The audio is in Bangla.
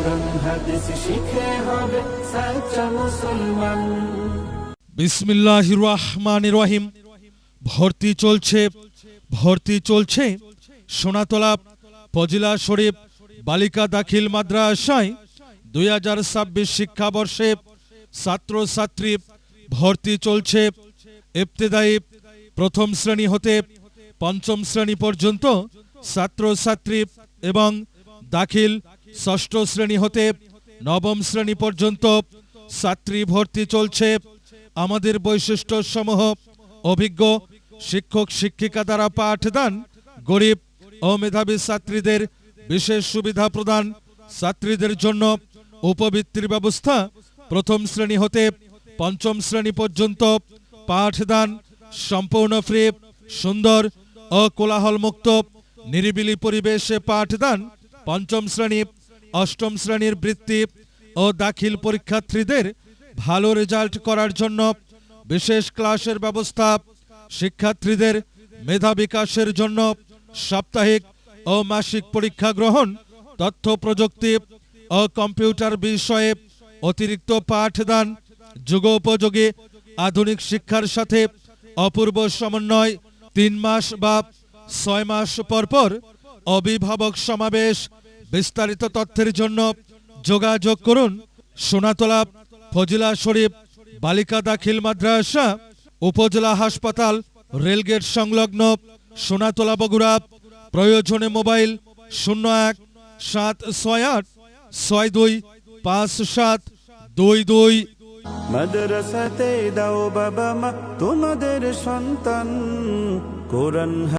কোরআন হাদিস শিখে হবে সাচ্চা মুসলমান। বিসমিল্লাহির রহমানির রহিম। ভর্তি চলছে সোনাতলা ফজিলা শরীফ বালিকা দাখিল মাদ্রাসায় 2026 শিক্ষাবর্ষে ছাত্রছাত্রী ভর্তি চলছে। ইবতেদায়ী প্রথম শ্রেণী হতে পঞ্চম শ্রেণী পর্যন্ত ছাত্রছাত্রী এবং দাখিল ষষ্ঠ শ্রেণী হতে নবম শ্রেণী পর্যন্ত ছাত্রী ভর্তি চলছে। আমাদের বৈশিষ্ট্যসমূহ: অভিজ্ঞ শিক্ষক শিক্ষিকা দ্বারা পাঠদান, গরিব ও মেধাবী ছাত্রীদের বিশেষ সুবিধা প্রদান, ছাত্রীদের জন্য উপবৃত্তির ব্যবস্থা, প্রথম শ্রেণী হতে পঞ্চম শ্রেণী পর্যন্ত পাঠদান সম্পূর্ণ ফ্রি, সুন্দর ও কোলাহলমুক্ত নিরিবিলি পরিবেশে পাঠদান, পঞ্চম শ্রেণী অষ্টম শ্রেণীর বৃত্তি ও দাখিল পরীক্ষার্থীদের ভালো রেজাল্ট করার জন্য বিশেষ ক্লাসের ব্যবস্থা, শিক্ষার্থীদের মেধা বিকাশের জন্য সাপ্তাহিক ও মাসিক পরীক্ষা গ্রহণ, তথ্য প্রযুক্তি ও কম্পিউটার বিষয়ে অতিরিক্ত পাঠদান, যুগোপযোগী আধুনিক শিক্ষার সাথে অপূর্ব সমন্বয়, 3 মাস বা 6 মাস পর অভিভাবক সমাবেশ। বিস্তারিত তথ্যের জন্য যোগাযোগ করুন সোনাতলা ফজিলা শরীফ বালিকা দাখিল মাদ্রাসা, উপজেলা হাসপাতাল, রেলগেট সংলগ্ন, সোনাতলা, বগুড়া। প্রয়োজনে মোবাইল 01-768-625722। মাদ্রাসাতে দাও বাবা মা তোমাদের সন্তান, কোরআন